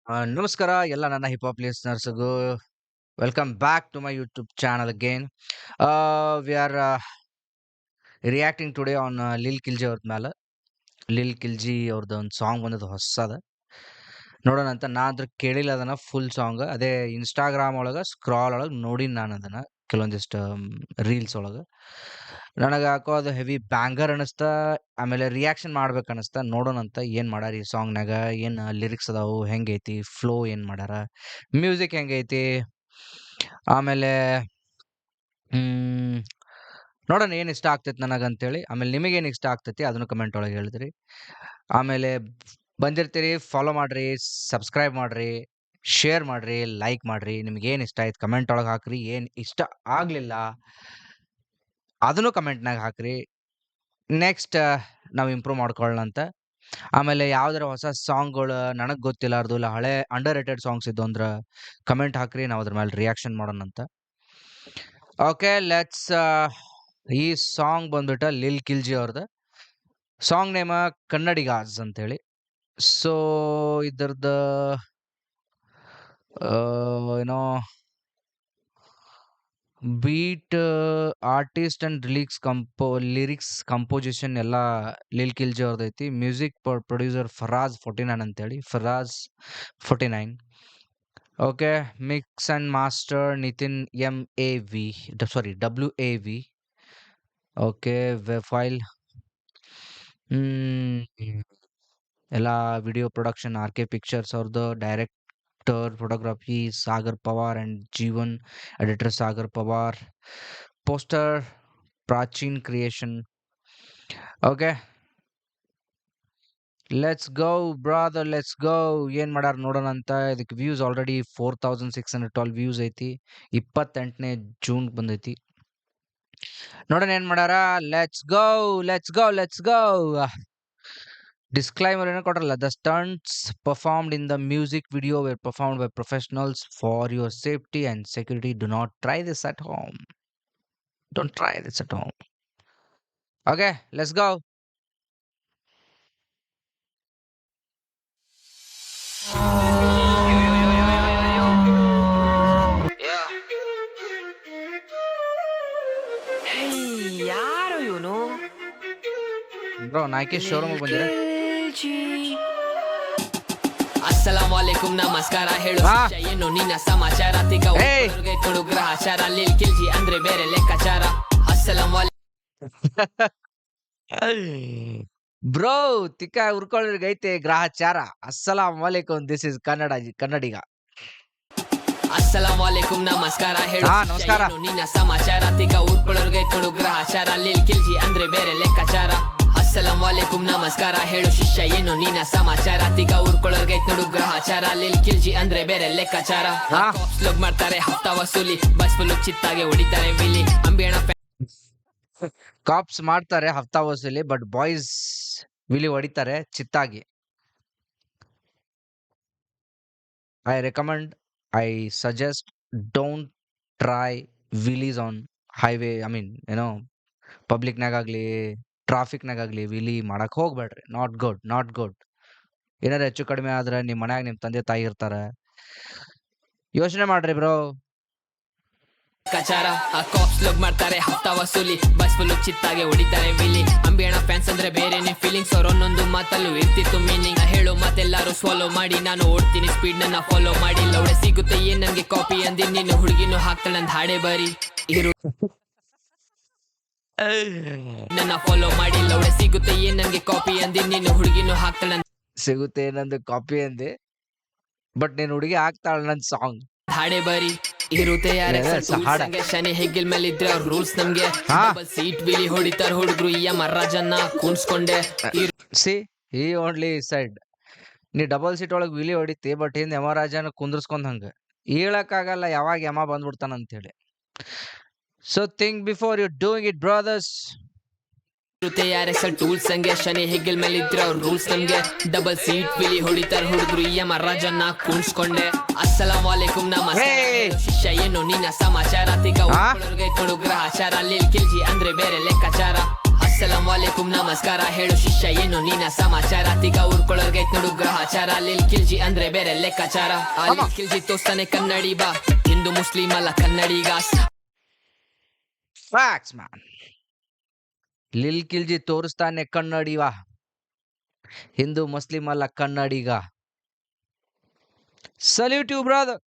ನಮಸ್ಕಾರ ಎಲ್ಲ ನನ್ನ ಹಿಪ್ ಹಾಪ್ ಲಿಸ್ನರ್ಸ್‌ಗೂ. Welcome back to my YouTube channel again. We are reacting today on Lil Khilji ಅವ್ರದ್ ಮ್ಯಾಲ. ಲಿಲ್ ಕಿಲ್ಜಿ ಅವ್ರದ್ದು ಒಂದು ಸಾಂಗ್ ಬಂದದ ಹೊಸದ. ನೋಡೋಣ ಅಂತ ನಾ ಅಂದ್ರ ಕೇಳಿಲ್ಲ ಅದನ್ನ ಫುಲ್ ಸಾಂಗ್. ಅದೇ ಇನ್‌ಸ್ಟಾಗ್ರಾಮ್ ಒಳಗ ಸ್ಕ್ರಾಲ್ ಒಳಗ ನೋಡಿನ್ ನಾನು ಅದನ್ನ ಕೆಲವೊಂದಿಷ್ಟು ರೀಲ್ಸ್ ಒಳಗ. ನನಗ ಯಾಕೋ ಅದು ಹೆವಿ ಬ್ಯಾಂಗರ್ ಅನಸ್ತ. ಆಮೇಲೆ ರಿಯಾಕ್ಷನ್ ಮಾಡ್ಬೇಕ್ ಅನಸ್ತ. ನೋಡೋಣಂತ ಏನ್ ಮಾಡ್ಯಾರ ಈ ಸಾಂಗ್‌ನ್ಯಾಗ, ಏನ್ ಲಿರಿಕ್ಸ್ ಅದಾವು, ಹೆಂಗೈತಿ, ಫ್ಲೋ ಏನ್ ಮಾಡ್ಯಾರ, ಮ್ಯೂಸಿಕ್ ಹೆಂಗೈತಿ, ಆಮೇಲೆ ಹ್ಮ್, ನೋಡೋಣ ಏನ್ ಇಷ್ಟ ಆಗ್ತೈತಿ ನನಗಂತೇಳಿ. ಆಮೇಲೆ ನಿಮಗೇನ್ ಇಷ್ಟ ಆಗ್ತೈತಿ ಅದನ್ನು ಕಮೆಂಟ್ ಒಳಗೆ ಹೇಳಿದ್ರಿ. ಆಮೇಲೆ ಬಂದಿರ್ತೀರಿ, ಫಾಲೋ ಮಾಡ್ರಿ, ಸಬ್ಸ್ಕ್ರೈಬ್ ಮಾಡ್ರಿ, ಶೇರ್ ಮಾಡ್ರಿ, ಲೈಕ್ ಮಾಡ್ರಿ. ನಿಮ್ಗೇನ್ ಇಷ್ಟ ಆಯ್ತು ಕಮೆಂಟ್ ಒಳಗೆ ಹಾಕ್ರಿ. ಏನ್ ಇಷ್ಟ ಆಗ್ಲಿಲ್ಲ ಅದನ್ನು ಕಮೆಂಟ್ನಾಗ ಹಾಕ್ರಿ. ನೆಕ್ಸ್ಟ್ ನಾವು ಇಂಪ್ರೂವ್ ಮಾಡ್ಕೊಳ್ಳೋಣಂತ. ಆಮೇಲೆ ಯಾವ್ದಾರ ಹೊಸ ಸಾಂಗ್‌ಗಳು ನನಗ್ ಗೊತ್ತಿಲ್ಲಾರ್ದು ಇಲ್ಲ ಹಳೆ ಅಂಡರ್ ರೇಟೆಡ್ ಸಾಂಗ್ಸ್ ಇದ್ದು ಅಂದ್ರ ಕಮೆಂಟ್ ಹಾಕ್ರಿ. ನಾವು ಅದ್ರ ಮೇಲೆ ರಿಯಾಕ್ಷನ್ ಮಾಡೋಣಂತ. ಓಕೆ, ಲೆಟ್ಸ್ ಈ ಸಾಂಗ್ ಬಂದ್ಬಿಟ್ಟು ಲಿಲ್ ಕಿಲ್ಜಿ ಅವ್ರದ್ದು. ಸಾಂಗ್ ನೇಮ ಕನ್ನಡಿಗಾಸ್ ಅಂತೇಳಿ. ಸೊ ಇದ್ರದ್ದು ಏನೋ beat, artist and lyrics composition ಎಲ್ಲ ಲಿಲ್ ಕಿಲ್ಜಿ ಅವ್ರದೈತಿ. ಮ್ಯೂಸಿಕ್ ಪ್ರೊಡ್ಯೂಸರ್ ಫರಾಜ್ 49 ಅಂತೇಳಿ. Faraz 49. Okay, mix and master Nitin MAV, sorry WAV. Okay, web file ಎಲ್ಲ ವಿಡಿಯೋ ಪ್ರೊಡಕ್ಷನ್ RK ಪಿಕ್ಚರ್ಸ್ ಅವ್ರದ್ದು. Director photography Sagar Pawar and Jeevan. Editor Sagar Pawar. Poster Prachin creation. Okay, let's go brother, let's go. ಏನ್ ಮಾಡ್ಯಾರ ನೋಡೋಣ ಅಂತ. ಇದಕ್ಕೆ ವ್ಯೂಸ್ ಆಲ್ರೆಡಿ 4612 ವ್ಯೂಸ್ ಐತಿ. 28ನೇ June ಬಂದೈತಿ. ನೋಡೋಣ ಏನ್ ಮಾಡ್ಯಾರ. Let's go, let's go, let's go. Disclaimer ಏನೋ ಕೊಟ್ರಲ್ಲ. The stunts performed in the music video were performed by professionals for your safety and security. Do not try this at home. Don't try this at home. Okay, let's go. ಯಾರು ಇವನು? Bro ನಾಯ್ಕೆ showroom ಬಂದಿರ. ಅಸ್ಸಲಾಂ ವಾಲೇಕುಂ, ನಮಸ್ಕಾರ ಹೇಳು ಹಾ. ಏನು ನಿನ್ನ ಸಮಾಚಾರ? ತಿಗ ಏಯ್. ಕೊಡು ಗ್ರಹಚಾರ. ಲಿಲ್ ಕಿಲ್ಜಿ ಅಂದ್ರೆ ಬೇರೆ ಲೆಕ್ಕಾಚಾರ. ಅಸ್ಸಲಾಂ ಬ್ರೋ ತಿಕ್ಕ ಉರ್ಕೊಳ್ಳೋರ್ಗೈತೆ ಗ್ರಹಚಾರ. ಅಸ್ಸಲಾಂ ವಾಲೇಕುಂ, ದಿಸ್ ಇಸ್ ಕನ್ನಡಿಗ. ಅಸ್ಸಲಾಂ ವಾಲೇಕುಂ, ನಮಸ್ಕಾರ ಹೇಳು ಹಾ, ನಮಸ್ಕಾರ. ಏನು ನಿನ್ನ ಸಮಾಚಾರ? ತಿಗ ಊರ್ಕೊಳ್ಳೋರ್ಗೆ ಕೊಡು ಗ್ರಹಚಾರ. ಲಿಲ್ ಕಿಲ್ಜಿ ಅಂದ್ರೆ ಬೇರೆ ಲೆಕ್ಕಾಚಾರ. ಅಸ್ಸಲಾಂ ವಾಲೇಕುಂ, ನಮಸ್ಕಾರ ಹೇಳು ಶಿಷ್ಯ ಏನು ನಿನ್ನ ಸಮಾಚಾರ? ತಿಗ ಊರ್ಕೊಳ್ಳೋರ್ಗೆ ಕೊಡು ಗ್ರಹಚಾರ. ಲಿಲ್ ಕಿಲ್ಜಿ ಅಂದ್ರೆ ಬೇರೆ ಲೆಕ್ಕಾಚಾರ. ಹಾ. ಸ್ಲೋಗ್ ಮಾಡ್ತಾರೆ ಹಫ್ತಾ ವಸೂಲಿ. ಬಸ್ ಫುಲ್ ಚಿತ್ತಾಗೆ ಹೊಡಿತಾರೆ ವಿಲಿ. ಅಂಬಿಯಣ ಕಾಪ್ಸ್ ಮಾಡ್ತಾರೆ ಹಫ್ತಾ ವಸೂಲಿ, ಬಟ್ ಬಾಯ್ಸ್ ವಿಲಿ ಹೊಡಿತಾರೆ ಚಿತ್ತಾಗಿ. I recommend, I suggest, don't try wheelies on highway. I mean ಏನೋ ಪಬ್ಲಿಕ್ನಾಗಾಗ್ಲಿ ಟ್ರಾಫಿಕ್ನಾಗಾಗ್ಲಿ ವಿಲಿ ಮಾಡಕ್ ಹೋಗ್ಬೇಡ್ರಿ. Not good, not good. ಏನಾರ ಹೆಚ್ಚು ಕಡಿಮೆ ಆದ್ರೆ ನಿಮ್ ಮನ್ಯಾಗ ನಿಮ್ ತಂದೆ ತಾಯಿ ಇರ್ತಾರ. ಯೋಚನೆ ಮಾಡ್ರಿ ಬ್ರೋ. ಕಚಾರ. ಆ ಕಾಪ್ಸ್ ಲೋಗ್ ಮಾಡ್ತಾರೆ ಹಫ್ತಾ ವಸೂಲಿ. ಬಸ್ ಫುಲ್ ಚಿತ್ತಾಗೆ ಹೊಡಿತಾರೆ ವಿಲಿ. ಅಂಬಿಯಣ ಫ್ಯಾನ್ಸ್ ಅಂದ್ರೆ ಬೇರೆನೆ ಫೀಲಿಂಗ್ಸ್. ಅವ್ರ ಒಂದೊಂದು ಮಾತಲ್ಲೂ ಇರ್ತಿತ್ತು ಮೀನಿಂಗ್. ಹೇಳೋ ಮಾತೆಲ್ಲಾರು ಫಾಲೋ ಮಾಡಿ. ನಾನು ಓಡ್ತೀನಿ ಸ್ಪೀಡ್ ನನ್ನ ಫಾಲೋ ಮಾಡಿ. ಲೌಡೆ ಸಿಗುತ್ತೆ ಏನ್ ನನ್ಗೆ ಕಾಪಿ ಅಂದಿ. ನಿನ್ನ ಹುಡುಗಿನೂ ಹಾಕ್ತಾಳಂದ್ ಹಾಡೆ ಬರಿ. ಇರು ನನ್ನ ಫಾಲೋ ಮಾಡಿ. ಲೌಡೆ ಸಿಗುತ್ತೆ ಏನ್ ನನ್ಗೆ ಕಾಪಿ ಅಂದಿ. ನಿನ್ನ ಹುಡುಗಿನೂ ಹಾಕ್ತಾಳಂದ್ ಸಿಗುತ್ತೆ ನಂದು ಕಾಪಿ ಅಂದೆ, ಬಟ್ ನೀನ್ ಹುಡುಗಿ ಆಗ್ತಾಳ ನನ್ ಸಾಂಗ್. ಹಾಡೆ ಬರಿ. ಇರುತ್ತೆ ಯಾರೇ ಹಾಡ. ಶನಿ ಹೆಗ್ಗಿಲ್ ಮೇಲೆ ಇದ್ರೆ ಅವ್ರ ರೂಲ್ಸ್ ನಮ್ಗೆ. ಹಾ. ಸೀಟ್ ವಿಲಿ ಹೊಡಿತಾರ ಹುಡುಗ್ರು. ಈ ಮರ್ರಾಜನ್ನ ಕೂನ್ಸ್ಕೊಂಡೆ. ಸಿ ಈ ಓನ್ಲಿ ಸೈಡ್. ನೀ ಡಬಲ್ ಸೀಟ್ ಒಳಗ್ ವಿಲಿ ಹೊಡಿತಿ, ಬಟ್ ಹಿಂದ್ ಯಮರಾಜನ ಕುಂದ್ರಸ್ಕೊಂಡ್ ಹಂಗ ಆಗಲ್ಲ ಯಾವಾಗ ಯಮ ಬಂದ್ಬಿಡ್ತಾನ ಅಂತ ಹೇಳಿ. So think before you doing it brothers. ಇರುತ್ತೆ ಯಾರೇ ಟೂಲ್ಸ್ ಹಂಗೆ. ಶನಿ ಹೆಗ್ಗಿಲ್ ಮೇಲೆ ಇದ್ರೆ ಅವ್ರ ರೂಲ್ಸ್ ನಮ್ಗೆ. ಡಬಲ್ ಸೀಟ್ ವಿಲಿ ಹೊಡಿತಾರ ಹುಡುಗ್ರು. ಈ ಮರ್ರಾಜನ್ನ ಕೂನ್ಸ್ಕೊಂಡೆ. ಅಸ್ಸಲಾಂ ವಾಲೇಕುಂ, ನಮಸ್ಕಾರ ಹೇ. ಶಿಷ್ಯ ಏನು ನಿನ್ನ ಸಮಾಚಾರ? ತಿಗ ಊರ್ಕೊಳ್ಳೋರ್ಗೆ ಕೊಡು ಗ್ರಹಚಾರ. ಲಿಲ್ ಕಿಲ್ಜಿ ಅಂದ್ರೆ ಬೇರೆ ಲೆಕ್ಕಾಚಾರ. ಅಸ್ಸಲಾಂ ವಾಲೇಕುಂ ನಮಸ್ಕಾರ ಹೇಳು ಶಿಷ್ಯ ಏನು ನಿನ್ನ ಸಮಾಚಾರ ತಿಗ ಊರ್ಕೊಳ್ಳೋರ್ಗೆ ನೋಡು ಗ್ರಹಚಾರ ಲಿಲ್ ಕಿಲ್ಜಿ ಅಂದ್ರೆ ಬೇರೆ ಲೆಕ್ಕಾಚಾರ ಆ ಲಿಲ್ ಕಿಲ್ಜಿ ತೋರ್ಸ್ತಾನೆ ಕನ್ನಡಿ ಬಾ ಹಿಂದೂ ಮುಸ್ಲಿಂ ಅಲ್ಲ ಕನ್ನಡಿಗ ಫ್ಯಾಕ್ಟ್ಸ್ ಮ್ಯಾನ್. ಲಿಲ್ ಕಿಲ್ಜಿ ತೋರಿಸ್ತಾನೆ ಕನ್ನಡಿವ, ಹಿಂದೂ ಮುಸ್ಲಿಂ ಅಲ್ಲ ಕನ್ನಡಿಗ. Salute you brother.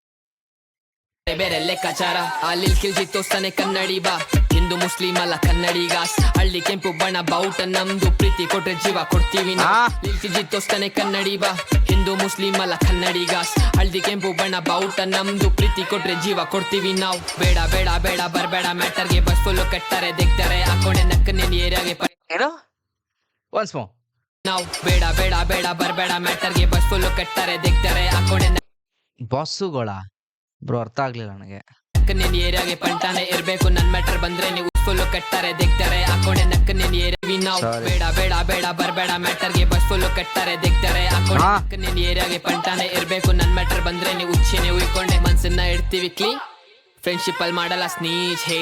ಬೇರೆ ಲೆಕ್ಕಾಚಾರ ಆ ಲಿಲ್ ಕಿಲ್ಜಿ ತೋರ್ಸ್ತಾನೆ ಕನ್ನಡಿ ಬಾ ಹಿಂದೂ ಮುಸ್ಲಿಂ ಅಲ್ಲ ಕನ್ನಡಿಗ ಹಳ್ಳಿ ಕೆಂಪು ಬಣ್ಣ ಬಾವುಟ ನಮ್ದು ಪ್ರೀತಿ ಕೊಟ್ರೆ ಜೀವ ಕೊಡ್ತೀವಿ ನಾವು ಲಿಲ್ ಕಿಲ್ಜಿ ತೋರ್ಸ್ತಾನೆ ಕನ್ನಡಿ ಬಾ ಹಿಂದೂ ಮುಸ್ಲಿಂ ಅಲ್ಲ ಕನ್ನಡಿಗ ಹಳ್ದಿ ಕೆಂಪು ಬಣ್ಣ ಬಾವುಟ ನಮ್ದು ಪ್ರೀತಿ ಕೊಟ್ರೆ ಜೀವ ಕೊಡ್ತೀವಿ ನಾವು ಬೇಡ ಬೇಡ ಬೇಡ ಬರ್ಬೇಡ ಮ್ಯಾಟರ್ಗೆ ಬಸ್ ಫುಲ್ಲು ಕಟ್ತಾರೆ ದಿಗ್ತಾರೆ ಹಾಕೊಂಡೆ ನಕ್ಕನೆ ಏರಿಯಾಗೆ ಏನು ಒನ್ಸ್ ಮೋರ್. ನಾವು ಬೇಡ ಬೇಡ ಬೇಡ ಬರ್ಬೇಡ ಮ್ಯಾಟರ್ಗೆ ಬಸ್ ಫುಲ್ಲು ಕಟ್ತಾರೆ ದಿಗ್ತಾರೆ ಹಾಕೊಂಡೆ ಬಾಸುಗಳ ಬ್ರೋ ಅರ್ಥ ಆಗ್ಲಿಲ್ಲ ನನಗೆ. ನಕ್ಕನೇನ್ ಏರಿಯಾಗೆ ಪಂಟಾನೆ ಇರ್ಬೇಕು ನನ್ ಮ್ಯಾಟರ್ ಬಂದ್ರೆ ನೀವು ಫುಲ್ಲು ಕಟ್ತಾರೆ ದಿಗ್ತಾರೆ ಹಾಕೊಂಡೆ ನಕ್ಕನೇನ್ ಏರಿಯಾವಿ ನಾವು ಬೇಡ ಬೇಡ ಬೇಡ ಬರ್ಬೇಡ ಮ್ಯಾಟರ್ಗೆ ಬಸ್ ಫುಲ್ಲು ಕಟ್ತಾರೆ ದಿಗ್ತಾರೆ ಹಾಕೊಂಡೆ ನಕ್ಕನೇನ್ ಏರಿಯಾಗೆ ಪಂಟಾನೆ ಇರ್ಬೇಕು ನನ್ ಮ್ಯಾಟರ್ ಬಂದ್ರೆ ನೀವು ಉಚ್ಚೆನೆ ಉಯ್ಕೊಂಡೆ ಮನ್ಸನ್ನ ಇಡ್ತೀವಿ ಕ್ಲೀನ್ ಫ್ರೆಂಡ್ಶಿಪ್ ಅಲ್ಲಿ ಮಾಡಲ್ಲ ಸ್ನೀಚ್ ಹೇ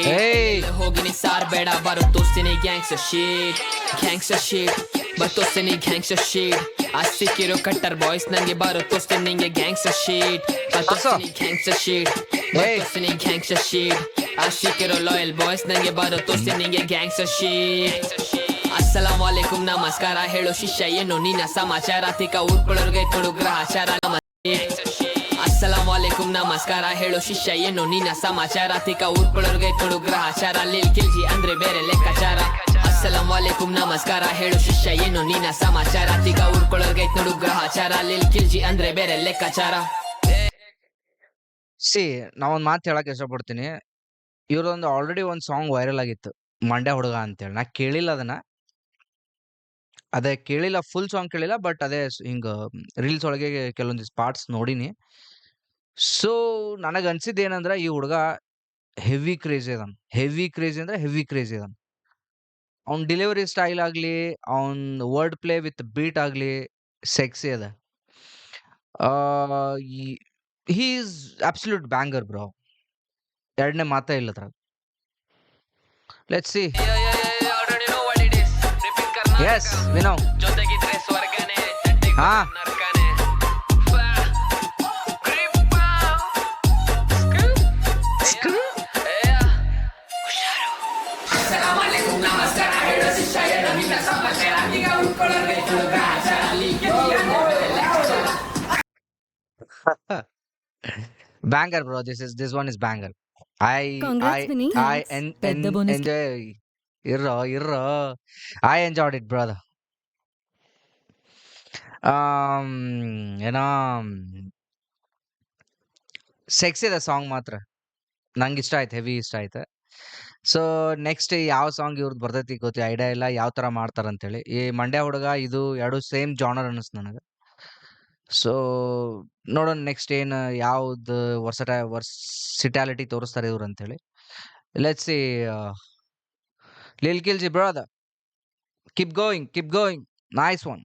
ಹೋಗಿನಿ ಸಾರ್ ಬೇಡ ಬರೋ ತೋರ್ಸ್ತೀನಿ ಗ್ಯಾಂಗ್ಸ್ಟರ್ ಶೀಟ್ ಬರ್ತೋಸ್ತೀನಿ ಗ್ಯಾಂಗ್ಸ್ಟರ್ ಶೀಟ್ ಆ ಸಿಕ್ಕಿರೋ ಕಟ್ಟರ್ ಬಾಯ್ಸ್ ನಂಗೆ ಬರೋ ತೋರ್ಸ್ತೀನಿ ನಿಂಗೆ ಗ್ಯಾಂಗ್ಸ್ಟರ್ ಶೀಟ್ ಬರ್ತೋಸ್ತೀನಿ ಗ್ಯಾಂಗ್ಸ್ಟರ್ ಶೀಟ್ ಬರ್ತೋಸ್ತೀನಿ ಗ್ಯಾಂಗ್ಸ್ಟರ್ ಶೀಟ್ ಆ ಸಿಕ್ಕಿರೋ ಲಾಯಲ್ ಬಾಯ್ಸ್ ನಂಗೆ ಬರೋ ತೋರ್ಸ್ತೀನಿ ನಿಂಗೆ ಗ್ಯಾಂಗ್ಸ್ಟರ್ ಶೀಟ್ ಅಸ್ಸಲಾಂ ವಾಲೇಕುಂ ನಮಸ್ಕಾರ ಹೇಳು ಶಿಷ್ಯ ಏನು ನಿನ್ನ ಸಮಾಚಾರ ತಿಕ ಊರ್ಕೊಳ್ಳೋರ್ಗೆ ಕೊಡು ಗ್ರಹಚಾರ ಅಸ್ಸಲಾಂ ವಾಲೇಕುಂ ನಮಸ್ಕಾರ ಹೇಳು ಶಿಷ್ಯ ಏನು ನಿನ್ನ ಸಮಾಚಾರ ತಿಕ ಊರ್ಕೊಳ್ಳೋರ್ಗೆ ಕೊಡು ಗ್ರಹಚಾರ ಲಿಲ್ ಕಿಲ್ಜಿ ಅಂದ್ರೆ ಬೇರೆ ಲೆಕ್ಕಾಚಾರ ಅಸ್ಸಲಾಂ ವಾಲೇಕುಂ ನಮಸ್ಕಾರ ಹೇಳು ಶಿಷ್ಯ ಏನು ನಿನ್ನ ಸಮಾಚಾರ ತಿಗ ಊರ್ಕೊಳ್ಳೋರ್ಗೆ ಕೊಡು ಗ್ರಹಚಾರ ಲಿಲ್ ಕಿಲ್ಜಿ ಅಂದ್ರೆ ಬೇರೆ ಲೆಕ್ಕಾಚಾರ. ಸಿ ನಾವೊಂದ್ ಮಾತು ಹೇಳಕ್ ಇಷ್ಟಪಡ್ತೀನಿ. ಇವ್ರದೊಂದು ಆಲ್ರೆಡಿ ಒಂದ್ ಸಾಂಗ್ ವೈರಲ್ ಆಗಿತ್ತು, ಮಂಡ್ಯ ಹುಡುಗ ಅಂತೇಳಿ. ನಾ ಕೇಳಿಲ್ಲ ಅದನ್ನ, ಅದೇ ಕೇಳಿಲ್ಲ, ಫುಲ್ ಸಾಂಗ್ ಕೇಳಿಲ್ಲ, ಬಟ್ ಅದೇ ಹಿಂಗ ರೀಲ್ಸ್ ಒಳಗೆ ಕೆಲವೊಂದಿಷ್ಟು ಪಾರ್ಟ್ಸ್ ನೋಡಿನಿ. ಸೊ ನನಗೆ ಅನ್ಸಿದ್ದು ಏನಂದ್ರೆ ಈ ಹುಡುಗ ಹೆವಿ ಕ್ರೇಜಿ ಇದಾನ. ಹೆವಿ ಕ್ರೇಜಿ ಅಂದ್ರೆ ಹೆವಿ ಕ್ರೇಜಿ ಇದಾನ. ಅವ್ನ ಡೆಲಿವರಿ ಸ್ಟೈಲ್ ಆಗ್ಲಿ, ಅವ್ನ್ ವರ್ಡ್ ಪ್ಲೇ ವಿತ್ ಬೀಟ್ ಆಗ್ಲಿ ಸೆಕ್ಸಿ ಅದ. ಹಿ ಈಸ್ ಅಬ್ಸಲ್ಯೂಟ್ ಬ್ಯಾಂಗರ್ ಬ್ರೋ, ಎರಡನೇ ಮಾತೇ ಇಲ್ಲ ಅದ್ರಾಗ. Let's see. Yes, we know. ಜೊತೆಗಿದ್ರೆ ಸ್ವರ್ಗನೇ ಹಾ ನರ್ಕನೇ ಅಸ್ಸಲಾಂ ವಾಲೇಕುಂ ನಮಸ್ಕಾರ ಹೇಳು ಶಿಷ್ಯ ಏನು ನಿನ್ನ ಸಮಾಚಾರ ತಿಗ ಊರ್ಕೊಳ್ಳೋರ್ಗೆ ಕೊಡು ಗ್ರಹಚಾರ ಲಿಲ್ ಕಿಲ್ಜಿ ಅಂದ್ರೆ ಬೇರೆ ಲೆಕ್ಕಾಚಾರ banger bro, this one is banger. I Congrats, Vinny. పెద్ద bonus. enjoy. Irro I enjoyed it brother. ಏನೋ ಸೆಕ್ಸಿ ಇದೆ ಸಾಂಗ್, ಮಾತ್ರ ನಂಗೆ ಇಷ್ಟ ಆಯ್ತು, ಹೆವಿ ಇಷ್ಟ ಆಯ್ತು. ಸೊ ನೆಕ್ಸ್ಟ್ ಯಾವ ಸಾಂಗ್ ಇವ್ರದ್ದು ಬರ್ತೈತಿ ಗೊತ್ತಿ ಐಡಿಯಾ ಇಲ್ಲ, ಯಾವ ತರ ಮಾಡ್ತಾರಂತೇಳಿ. ಈ ಮಂಡ್ಯ ಹುಡುಗ ಇದು ಎರಡು ಸೇಮ್ ಜಾನರ್ ಅನ್ನಿಸ್ತು ನನಗೆ. ಸೊ ನೋಡೋಣ ನೆಕ್ಸ್ಟ್ ಏನು ಯಾವ್ದು ವರ್ಸಿಟ್ಯಾಲಿಟಿ ತೋರಿಸ್ತಾರೆ ಇವ್ರು ಅಂತೇಳಿ. Let's see. Lil Khilji brother, keep going, nice one.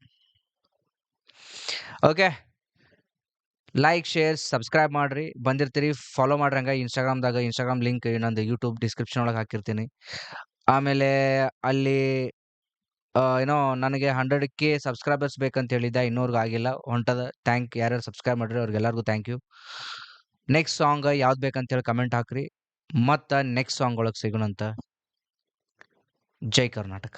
Okay, like, share, subscribe ಮಾಡ್ರಿ. ಬಂದಿರ್ತೀರಿ ಫಾಲೋ ಮಾಡ್ರಿ. ಹಂಗ ಇನ್ಸ್ಟಾಗ್ರಾಮ್ ಲಿಂಕ್ ಇನ್ನೊಂದು ಯೂಟ್ಯೂಬ್ ಡಿಸ್ಕ್ರಿಪ್ಷನ್ ಒಳಗೆ ಹಾಕಿರ್ತೀನಿ. ಆಮೇಲೆ ಅಲ್ಲಿ ಏನೋ ನನಗೆ 100K ಸಬ್ಸ್ಕ್ರೈಬರ್ಸ್ ಬೇಕಂತ ಹೇಳಿದ್ದೆ, ಇನ್ನೂರ್ಗೂ ಆಗಿಲ್ಲ, ಹೊಂಟದ. ಯಾರ್ಯಾರು ಸಬ್ಸ್ಕ್ರೈಬ್ ಮಾಡ್ರಿ ಅವ್ರಿಗೆಲ್ಲರಿಗೂ ಥ್ಯಾಂಕ್ ಯು. ನೆಕ್ಸ್ಟ್ ಸಾಂಗ್ ಯಾವ್ದು ಬೇಕಂತೇಳಿ ಕಮೆಂಟ್ ಹಾಕ್ರಿ. ಮತ್ತು ನೆಕ್ಸ್ಟ್ ಸಾಂಗ್ ಒಳಗೆ ಸಿಗೋಣಂತ. ಜೈ ಕರ್ನಾಟಕ.